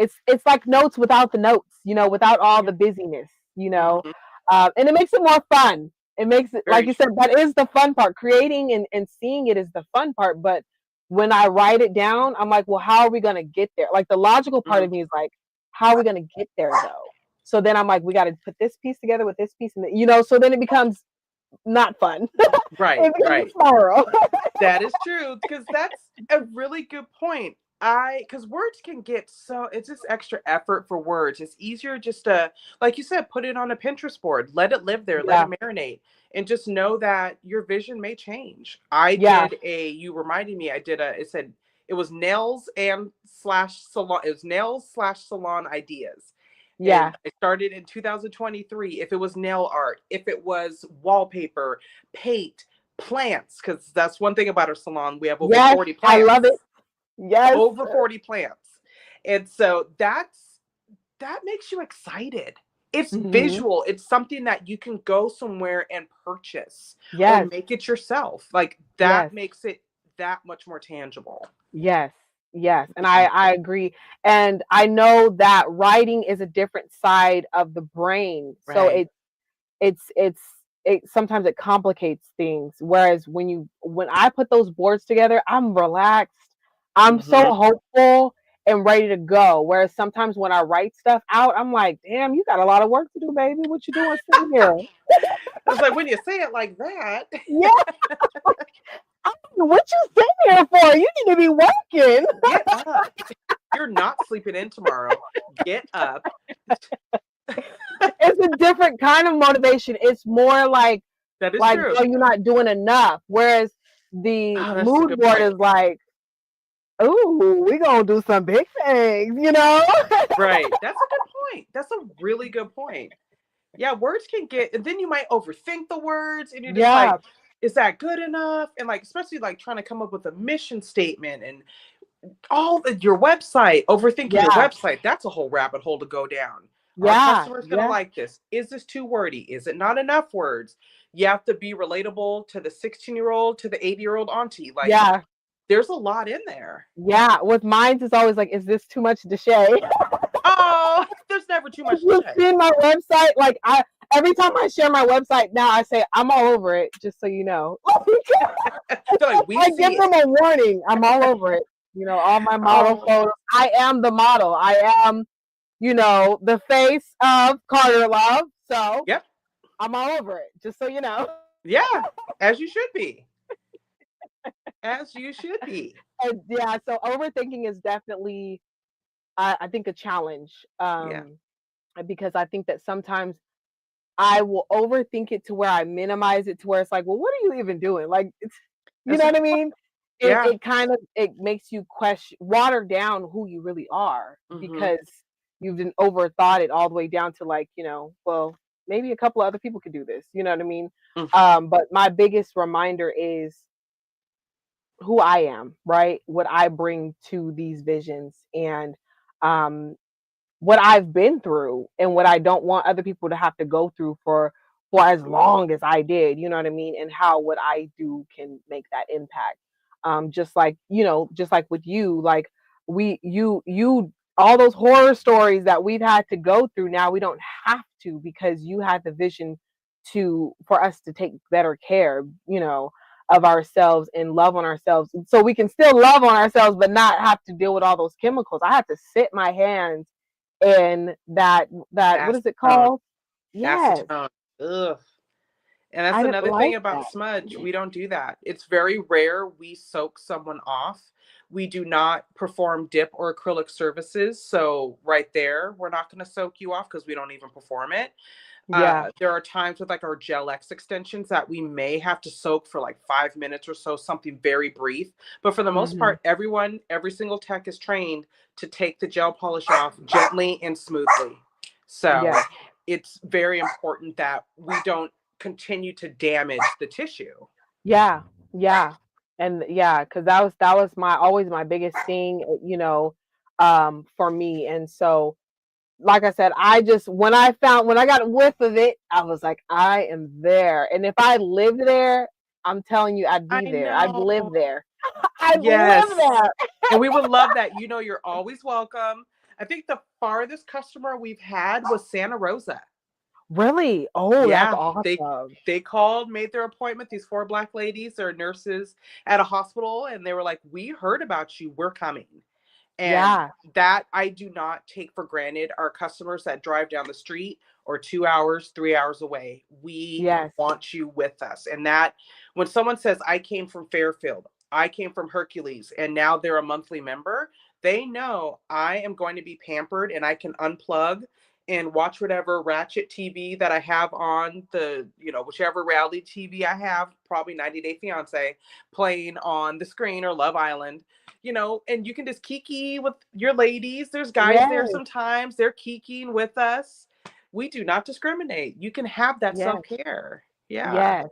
it's like notes without the notes, without all Yeah. the busyness, Hmm. and it makes it more fun. It makes it, like Very you said, true. that is the fun part. Creating and seeing it is the fun part. But when I write it down, I'm like, well, how are we gonna get there? Like the logical part Hmm. of me is like, how are we gonna get there though? So then I'm like, we got to put this piece together with this piece, and so then it becomes not fun. Right, It becomes a right. spiral. That is true, because that's a really good point. Because words can get so, it's just extra effort for words. It's easier just to, like you said, put it on a Pinterest board, let it live there, let Yeah, it marinate, and just know that your vision may change. I yeah, did you reminded me, it said it was nails and slash salon, it was nails slash salon ideas. yeah. And I started in 2023. If it was nail art, if it was wallpaper, paint, plants, because that's one thing about our salon. We have over Yes, 40 I love it. plants. Yes. Over 40 plants. And so that makes you excited. It's Hmm. visual. It's something that you can go somewhere and purchase or Yes. make it yourself. Like that Yes. makes it that much more tangible. Yes, yes, and Yeah. I agree, and I know that writing is a different side of the brain, so Right. it's it sometimes it complicates things. Whereas when I put those boards together, I'm relaxed, I'm so Hmm. hopeful and ready to go. Whereas sometimes when I write stuff out, I'm like, damn, you got a lot of work to do, baby. What you doing sitting here? It's like when you say it like that, Yeah, what you sitting here for? You need to be working. get up. You're not sleeping in tomorrow. Get up. It's a different kind of motivation. It's more That is like, true. oh, you're not doing enough. Whereas the Oh, that's a mood good board point. is like, ooh, we gonna do some big things. Right. That's a good point. That's a really good point. Yeah, words can get, and then you might overthink the words, and you're just like, Yeah, is that good enough? And like, especially like trying to come up with a mission statement and all your website, overthinking your yeah, website. That's a whole rabbit hole to go down. Our yeah, customers gonna yeah, like this? Is this too wordy? Is it not enough words? You have to be relatable to the 16-year-old, to the 80-year-old auntie. Like, yeah, there's a lot in there. yeah. With mine, it's always like, is this too much to share? Oh, there's never too If much to you've say. seen my website, like every time I share my website now, I say I'm all over it, just so you know. They're like, we I give see it. them a warning. I'm all over it. All my model Oh, photos. I am the model. I am, the face of Carter Love. So yep. I'm all over it, just so you know. Yeah, as you should be. As you should be. And yeah, so overthinking is definitely, I think, a challenge. Yeah. Because I think that sometimes I will overthink it to where I minimize it to where it's like, well, what are you even doing? Like, you That's know a what I good mean? It yeah. it kind of it makes you water down who you really are, Hmm. because you've been overthought it all the way down to, like, well, maybe a couple of other people could do this. You know what I mean? But my biggest reminder is who I am, right? What I bring to these visions, and um what I've been through, and what I don't want other people to have to go through for as long as I did, you know what I mean? And how what I do can make that impact. Just like with you, like you all those horror stories that we've had to go through, now we don't have to, because you had the vision for us to take better care, of ourselves and love on ourselves, so we can still love on ourselves but not have to deal with all those chemicals. I had to sit my hands in that what is it Acetone. called? Yes, Acetone. Ugh. And that's I didn't another thing like about that. smudge. We don't do that. It's very rare we soak someone off. We do not perform dip or acrylic services. So, right there, we're not going to soak you off because we don't even perform it. Yeah. There are times with like our Gel X extensions that we may have to soak for like 5 minutes or so, something very brief. But for the most Hmm. part, every single tech is trained to take the gel polish off gently and smoothly. So Yeah. it's very important that we don't continue to damage the tissue. Yeah. Yeah. And yeah, because that was my always my biggest thing, for me. And so, like I said, I just when I got a whiff of it, I was like, I am there. And if I lived there, I'm telling you, I'd I be there. I'd know. live there. I'd live Yes. there. And we would love that. You're always welcome. I think the farthest customer we've had was Santa Rosa. Really? Oh, that's Yeah, they awesome. they called, made their appointment. These four black ladies, they're nurses at a hospital, and they were like, "We heard about you. We're coming." And Yeah. that I do not take for granted. Our customers that drive down the street or 2 hours, 3 hours away, we Yes. want you with us. And that when someone says, I came from Fairfield, I came from Hercules, and now they're a monthly member, they know I am going to be pampered and I can unplug and watch whatever ratchet TV that I have on whichever reality TV I have, probably 90 Day Fiance, playing on the screen, or Love Island, and you can just kiki with your ladies. There's guys there Yes. sometimes. They're kikiing with us. We do not discriminate. You can have that Yes. self-care. Yeah. Yes.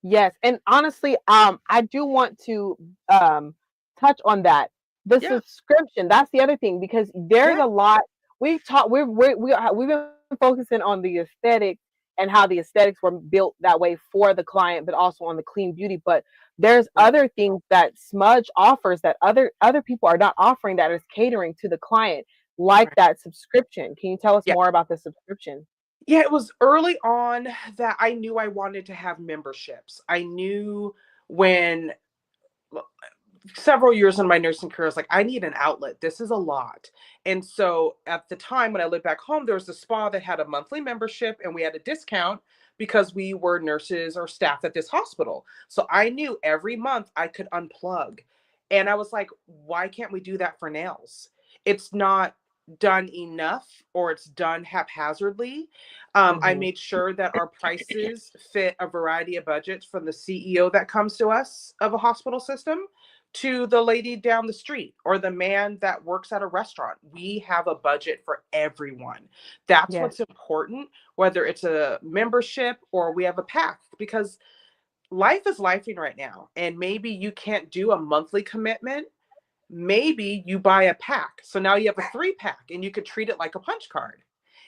Yes, and honestly, I do want to touch on that. The Yeah. subscription, that's the other thing, because there's Yeah. a lot we've been focusing on the aesthetic and how the aesthetics were built that way for the client, but also on the clean beauty. But there's Right. other things that Smudge offers that other people are not offering, that is catering to the client, like Right. that subscription. Can you tell us Yeah. more about the subscription? Yeah, it was early on that I knew I wanted to have memberships. I knew when several years in my nursing career, I was like, I need an outlet. This is a lot. And so at the time when I lived back home, there was a spa that had a monthly membership and we had a discount because we were nurses or staff at this hospital. So I knew every month I could unplug. And I was like, why can't we do that for nails? It's not done enough, or it's done haphazardly. I Hmm. made sure that our prices fit a variety of budgets, from the CEO that comes to us of a hospital system to the lady down the street or the man that works at a restaurant. We have a budget for everyone. That's Yes. what's important, whether it's a membership or we have a pack, because life is lifing right now. And maybe you can't do a monthly commitment. Maybe you buy a pack. So now you have a 3-pack and you could treat it like a punch card.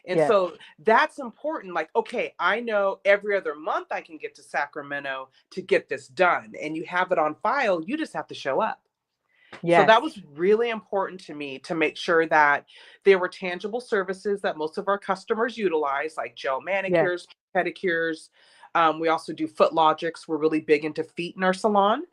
And Yes. so that's important. Like, okay, I know every other month I can get to Sacramento to get this done. And you have it on file. You just have to show up. So Yes. that was really important to me, to make sure that there were tangible services that most of our customers utilize, like gel Yes. manicures, pedicures. We also do foot logics. We're really big into feet in our salon.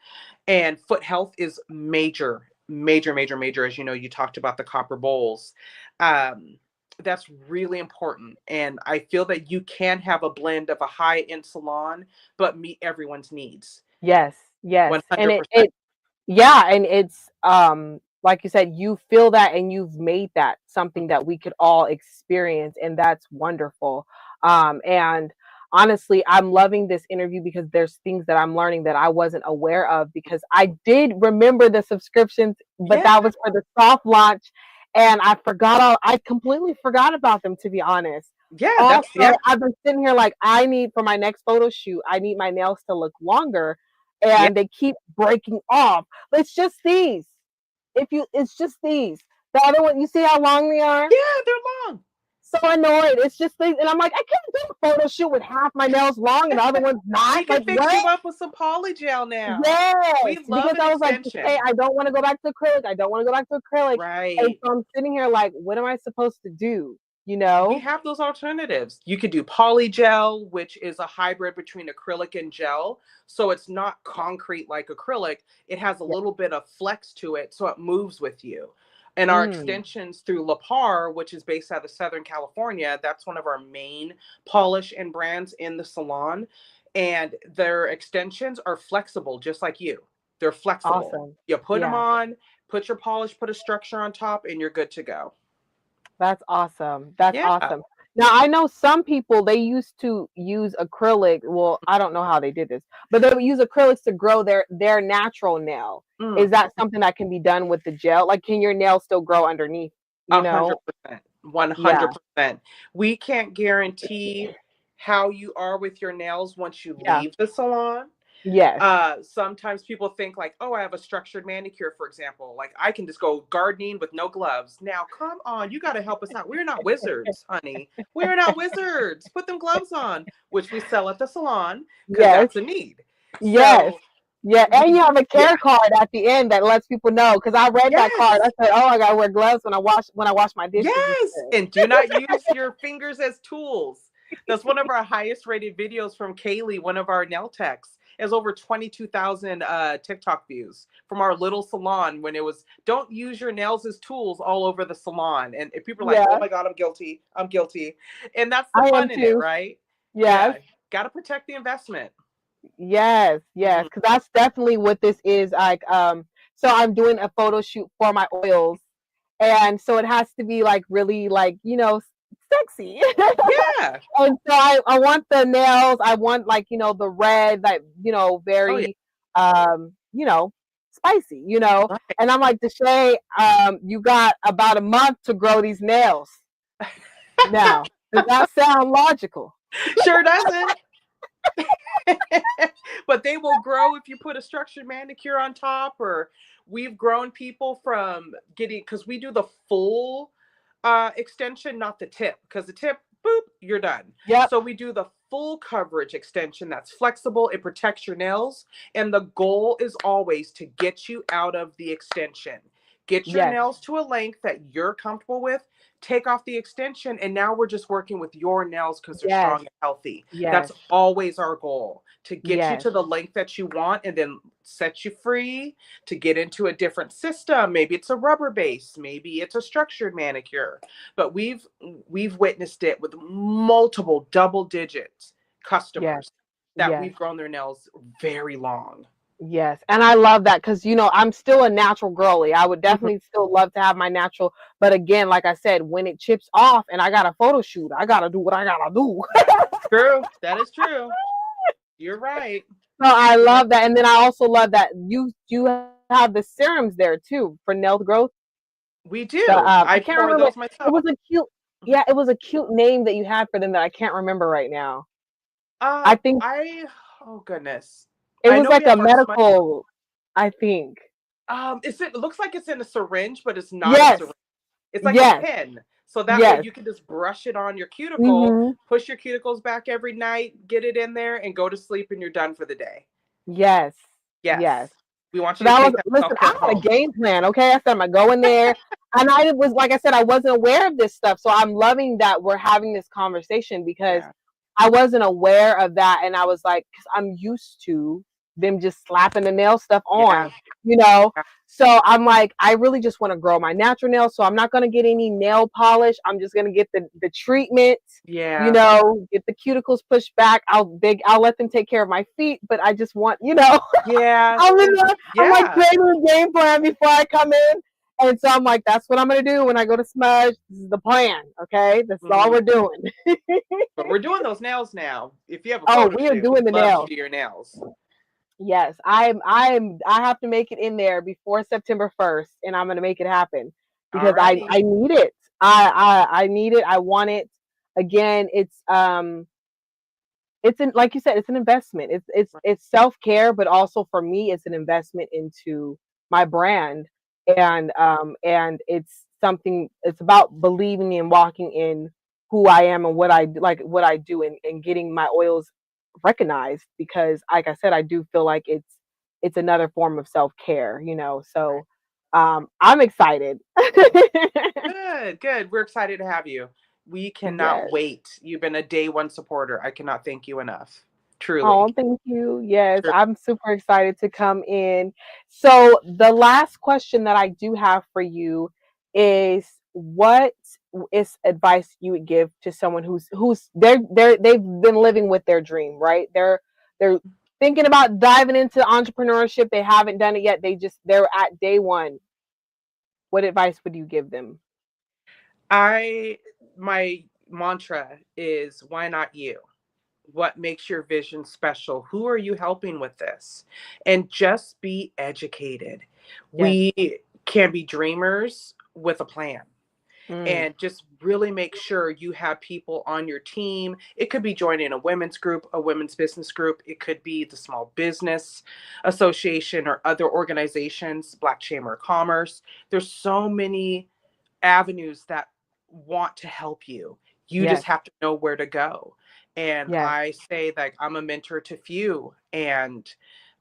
And foot health is major, major, major, major. As you know, you talked about the copper bowls. Um, that's really important. And I feel that you can have a blend of a high-end salon, but meet everyone's needs. Yes, yes. And it 100%. it yeah, and it's like you said, you feel that and you've made that something that we could all experience, and that's wonderful. And honestly, I'm loving this interview because there's things that I'm learning that I wasn't aware of, because I did remember the subscriptions, but Yeah. that was for the soft launch, and I completely forgot about them, to be honest. Yeah. Also, That's, yeah. I've been sitting here like, I need, for my next photo shoot, I need my nails to look longer, Yeah. and they keep breaking off. It's just these. It's just these. The other one, you see how long they are? Yeah. They're long. so annoyed. It's just things, and I'm like, I can't do a photo shoot with half my nails long and the other one's We not. can Like fix you what? up with some polygel now. Yes, We love because an I was like, hey, extension. I don't want to go back to acrylic. I don't want to go back to acrylic. And Right. so I'm sitting here like, what am I supposed to do? You We know? have those alternatives. You could do polygel, which is a hybrid between acrylic and gel. So it's not concrete like acrylic. It has a Yeah. little bit of flex to it, so it moves with you. And our Mm, extensions through Lapar, which is based out of Southern California, that's one of our main polish and brands in the salon. And their extensions are flexible, just like you. They're flexible. awesome. You put them Yeah. on, put your polish, put a structure on top, and you're good to go. That's awesome. That's Yeah. awesome. Now I know some people they used to use acrylic. Well, I don't know how they did this, but they would use acrylics to grow their natural nail. Is Mm. that something that can be done with the gel? Like, can your nail still grow underneath? You know? 100%. one Yeah. hundred percent. We can't guarantee how you are with your nails once you Yeah. leave the salon. Yes. Sometimes people think like, oh, I have a structured manicure, for example. Like I can just go gardening with no gloves. Now, come on, you got to help us out. We're not wizards, honey. We're not wizards. Put them gloves on, which we sell at the salon because Yes. that's a need. Yes. So Yeah. And we, you have a yeah, care card at the end that lets people know. Because I read that card. I yes. said, oh, I gotta wear gloves when I wash my dishes. Yes, and do not use your fingers as tools. That's one of our highest rated videos from Kaylee, one of our nail techs. It has over 22,000 TikTok views from our little salon when it was don't use your nails as tools all over the salon. And people are like, oh Yeah, my God, I'm guilty. I'm guilty. And that's the I am fun in it, too. right? Yes. Yeah. Got to protect the investment. Yes, yes, Mhm. because that's definitely what this is like. So I'm doing a photo shoot for my oils, and so it has to be like really like sexy. Yeah. And so I want the nails. I want like the red, like Oh, yeah. very spicy. Right. And I'm like, Deshay, you got about a month to grow these nails. Now, does that sound logical? Sure doesn't. But they will grow if you put a structured manicure on top. Or we've grown people from getting, because we do the full extension, not the tip, because the tip, boop, you're done. Yep. So we do the full coverage extension that's flexible, it protects your nails, and the goal is always to get you out of the extension, get your Yes. nails to a length that you're comfortable with, take off the extension, and now we're just working with your nails because they're strong Yes. and healthy. Yes. That's always our goal, to get you Yes. to the length that you want and then set you free to get into a different system. Maybe it's a rubber base, maybe it's a structured manicure. But we've witnessed it with multiple double digit Yes. customers that Yes. we've grown their nails very long. Yes. And I love that because I'm still a natural girly. I would Mhm. definitely still love to have my natural, but again, like I said, when it chips off and I got a photo shoot, I gotta do what I gotta do. True. That is true. You're right. So I You're love that. And then I also love that you have the serums there too for nail growth. We The do. I I can't pour remember. those It myself. was a cute, yeah, it was a cute name that you had for them that I can't remember right now. I Uh think I oh goodness. it I was know we like a have our smudge. medical, I think. It looks like it's in a syringe, but it's not a Yes, syringe. It's like a yes, pen. So that way yes. you can just brush it on your cuticle, Hmm. push your cuticles back every night, get it in there, and go to sleep, and you're done for the day. Yes, yes. Yes. We want So you to that was, take that listen, self-care I had a home. game plan. Okay. I said, I'm going to go in there. And I was, like I said, I wasn't aware of this stuff. So I'm loving that we're having this conversation because Yeah. I wasn't aware of that. And I was like, because I'm used to them just slapping the nail stuff on, Yeah. you know? Yeah. So I'm like, I really just want to grow my natural nails. So I'm not going to get any nail polish. I'm just going to get the treatment, Yeah. get the cuticles pushed back. I'll let them take care of my feet, but I just want, Yeah. I'm like Yeah. creating a game plan before I come in. And so I'm like, that's what I'm gonna do when I go to Smudge. This is the plan. Okay. This is all Mhm. we're doing. But we're doing those nails now. If you have a Oh, photo we are shoot, we'd doing the love to nails. do your nails. Yes. I have to make it in there before September 1st, and I'm gonna make it happen All because I righty. need it. I need it. I want it. Again, it's like you said, it's an investment. It's self-care, but also for me, it's an investment into my brand. And it's something, it's about believing and walking in who I am and what I do, and getting my oils recognized, because like I said, I do feel like it's another form of self-care, you know. Right. So I'm excited. Good, good. We're excited to have you. We cannot Yes. wait. You've been a day one supporter. I cannot thank you enough. Truly. Oh, thank you. Yes, True. I'm super excited to come in. So, the last question that I do have for you is, what is advice you would give to someone who's they've been living with their dream, right? They're thinking about diving into entrepreneurship. They haven't done it yet. They're at day one. What advice would you give them? I my mantra is why not you? What makes your vision special? Who are you helping with this? And just be educated. Yes. We can be dreamers with a plan. Mm, And just really make sure you have people on your team. It could be joining a women's group, a women's business group. It could be the Small Business Association or other organizations, Black Chamber of Commerce. There's so many avenues that want to help you. You just yes. have to know where to go. And Yes. I say that I'm a mentor to few, and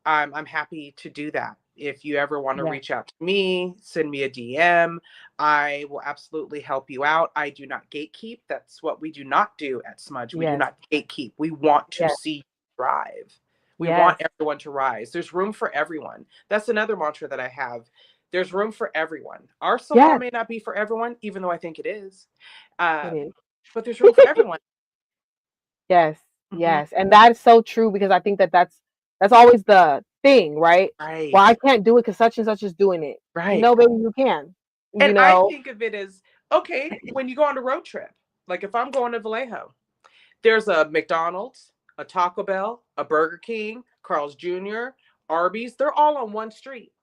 I'm happy to do that. If you ever want to Yes. reach out to me, send me a DM. I will absolutely help you out. I do not gatekeep. That's what we do not do at Smudge. We do Yes. not gatekeep. We want to Yes. see you thrive. We Yes. want everyone to rise. There's room for everyone. That's another mantra that I have. There's room for everyone. Our salon Yes. may not be for everyone, even though I think it is, It um, is. but there's room for everyone. Yes, Mhm. yes, and that is so true, because I think that that's always the thing, right? Well, Right, I can't do it because such and such is doing it. right. No, baby, you can. You And I know? think of it as okay when you go on a road trip. Like if I'm going to Vallejo, there's a McDonald's, a Taco Bell, a Burger King, Carl's Jr., Arby's. They're all on one street.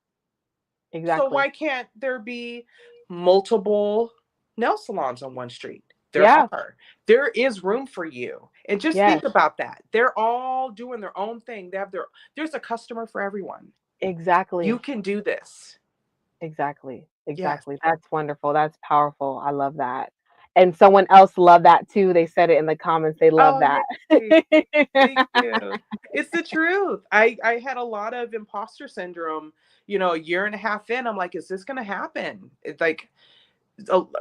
So Exactly. why can't there be multiple nail salons on one street? There Yeah. are. There is room for you. And just Yes. think about that. They're all doing their own thing. There's a customer for everyone. You Exactly. can do this. Exactly. Yes. Exactly. That's wonderful. That's powerful. I love that. And someone else loved that too. They said it in the comments. They love Oh, that. yay. Thank you. It's the truth. I had a lot of imposter syndrome, a year and a half in. I'm like, is this going to happen? It's like,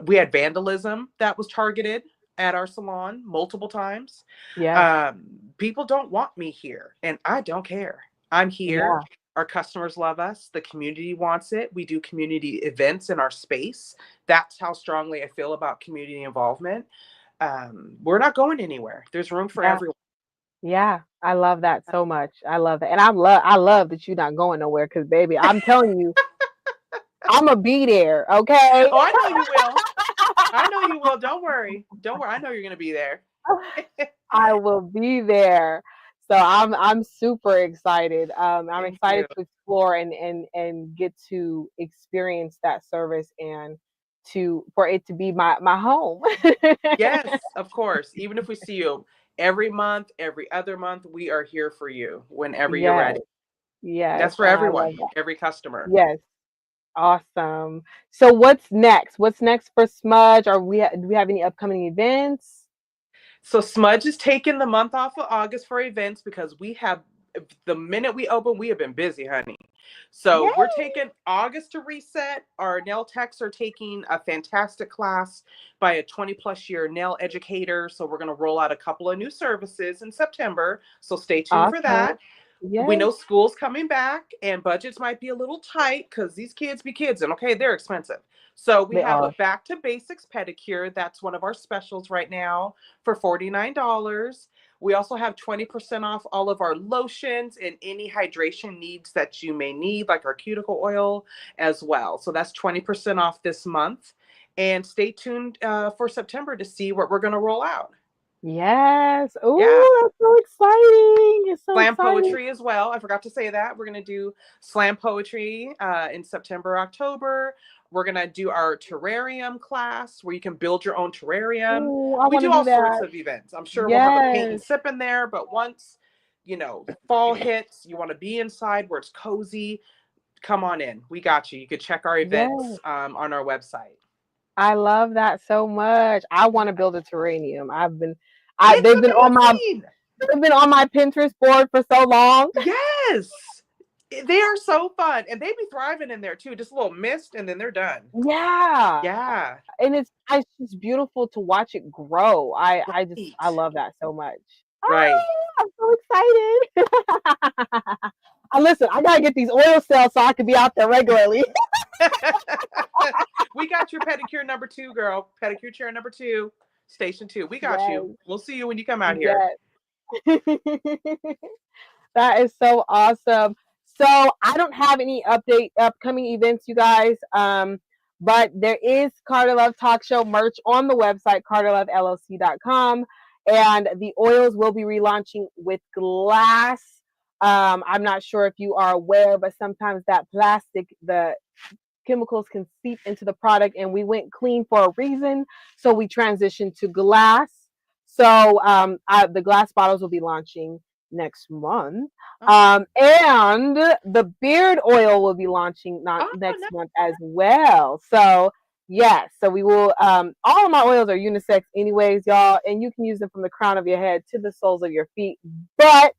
we had vandalism that was targeted at our salon multiple times. Yes. People don't want me here, and I don't care. I'm here. Yeah. Our customers love us. The community wants it. We do community events in our space. That's how strongly I feel about community involvement. We're not going anywhere. There's room for Yeah. everyone. Yeah, I love that so much. I love that. And I love that you're not going nowhere, because baby, I'm telling you, Imma be there, okay? Oh, I know you will. I know you will. Don't worry. Don't worry. I know you're going to be there. I will be there. So I'm super excited. I'm Thank you. excited to explore and get to experience that service, and to for it to be my home. Yes, of course. Even if we see you every month, every other month, we are here for you whenever you're Yes, ready. yes, That's for I everyone, love that. every customer. Yes. Awesome. So what's next? What's next for Smudge? Do we have any upcoming events? So Smudge is taking the month off of August for events because the minute we open, we have been busy, honey. So we're Yay! taking August to reset. Our nail techs are taking a fantastic class by a 20 plus year nail educator. So we're going to roll out a couple of new services in September. So stay tuned for Awesome. that. We Yes, know school's coming back and budgets might be a little tight because these kids be kids, and okay, they're expensive. So we they have a are. back to basics pedicure. That's one of our specials right now for $49. We also have 20% off all of our lotions and any hydration needs that you may need, like our cuticle oil as well. So that's 20% off this month. And stay tuned for September to see what we're going to roll out. Yes. Yeah. Oh, that's so exciting. It's so Slam exciting. poetry as well. I forgot to say that. We're going to do slam poetry in September, October. We're going to do our terrarium class where you can build your own terrarium. Oh, I We want to do do all sorts that. of events. I'm sure we'll have a paint and Yes. sip in there, but once, fall hits, you want to be inside where it's cozy, come on in. We got you. You could check our events Yes. on our website. I love that so much. I want to build a terrarium. It's They've been on amazing. my Pinterest board for so long. Yes. They are so fun. And they be thriving in there too. Just a little mist and then they're done. Yeah. Yeah. And it's just beautiful to watch it grow. I Right. love that so much. Right. I'm so excited. Listen, I gotta get these oil cells so I can be out there regularly. We got your pedicure number 2, girl. Pedicure chair number 2, station 2. We got Yes, you. We'll see you when you come out here. yes. That is so awesome. So I don't have any upcoming events, you guys. But there is Carter Love Talk Show merch on the website, carterlovellc.com. And the oils will be relaunching with glass. I'm not sure if you are aware, but sometimes that plastic, the chemicals can seep into the product, and we went clean for a reason. So we transitioned to glass. So the glass bottles will be launching next month. Oh, And the beard oil will be launching not oh next no. month as well. So yes, so we will all of my oils are unisex anyways, y'all, and you can use them from the crown of your head to the soles of your feet. But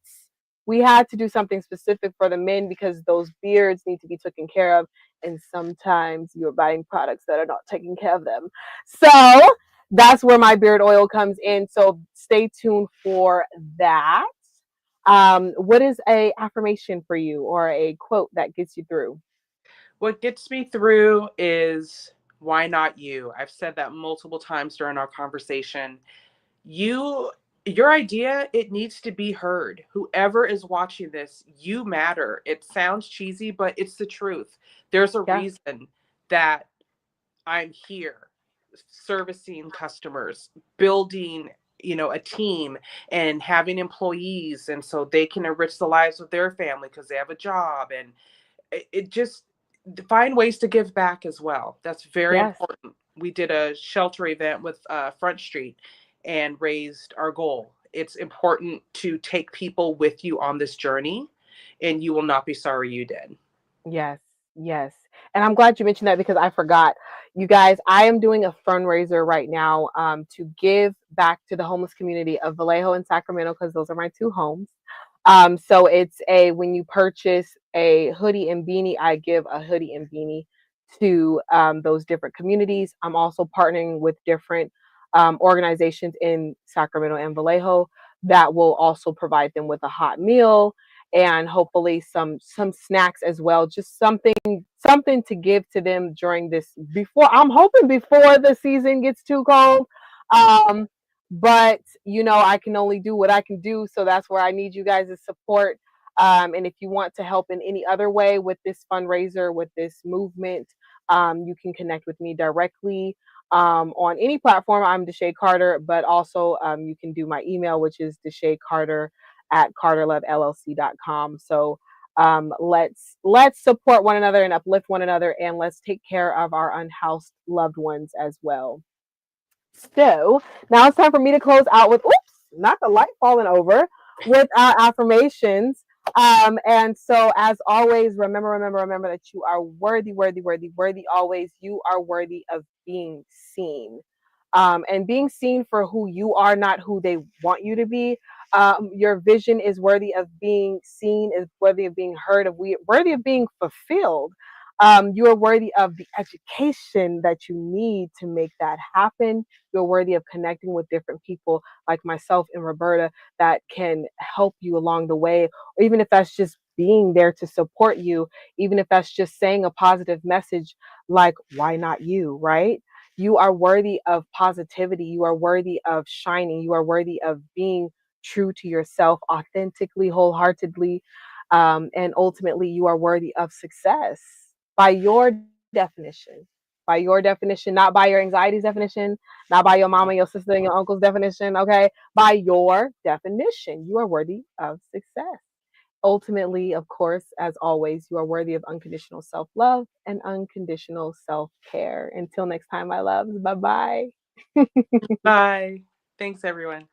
we had to do something specific for the men because those beards need to be taken care of, and sometimes you're buying products that are not taking care of them. So that's where my beard oil comes in. So stay tuned for that. What is a affirmation for you or a quote that gets you through? What gets me through is why not you? I've said that multiple times during our conversation. You your idea, it needs to be heard. Whoever is watching this, you matter. It sounds cheesy, but it's the truth. There's a Yeah. reason that I'm here servicing customers, building, a team and having employees and so they can enrich the lives of their family because they have a job and it just find ways to give back as well. That's very Yes. important. We did a shelter event with Front Street and raised our goal. It's important to take people with you on this journey, and you will not be sorry you did. Yes, yes. And I'm glad you mentioned that because I forgot. You guys, I am doing a fundraiser right now to give back to the homeless community of Vallejo and Sacramento because those are my two homes. So it's when you purchase a hoodie and beanie, I give a hoodie and beanie to those different communities. I'm also partnering with different organizations in Sacramento and Vallejo that will also provide them with a hot meal and hopefully some snacks as well, just something to give to them during this, before I'm hoping before the season gets too cold. um but I can only do what I can do, so that's where I need you guys' support. And if you want to help in any other way with this fundraiser, with this movement, you can connect with me directly on any platform. I'm Deshae Carter, but also you can do my email, which is Deshae Carter at carterlovellc.com. So let's support one another and uplift one another, and let's take care of our unhoused loved ones as well. So now it's time for me to close out with, oops, not the light falling over, with our affirmations. And so, as always, remember that you are worthy, worthy, worthy, worthy always. You are worthy of being seen. And being seen for who you are, not who they want you to be. Your vision is worthy of being seen, is worthy of being heard, worthy of being fulfilled. You are worthy of the education that you need to make that happen. You're worthy of connecting with different people like myself and Roberta that can help you along the way, or even if that's just being there to support you, even if that's just saying a positive message like, why not you, right? You are worthy of positivity. You are worthy of shining. You are worthy of being true to yourself authentically, wholeheartedly. And ultimately, you are worthy of success by your definition. By your definition, not by your anxiety's definition, not by your mama, your sister, and your uncle's definition, okay? By your definition, you are worthy of success. Ultimately, of course, as always, you are worthy of unconditional self love and unconditional self care. Until next time, my loves, bye bye. Bye. Thanks, everyone.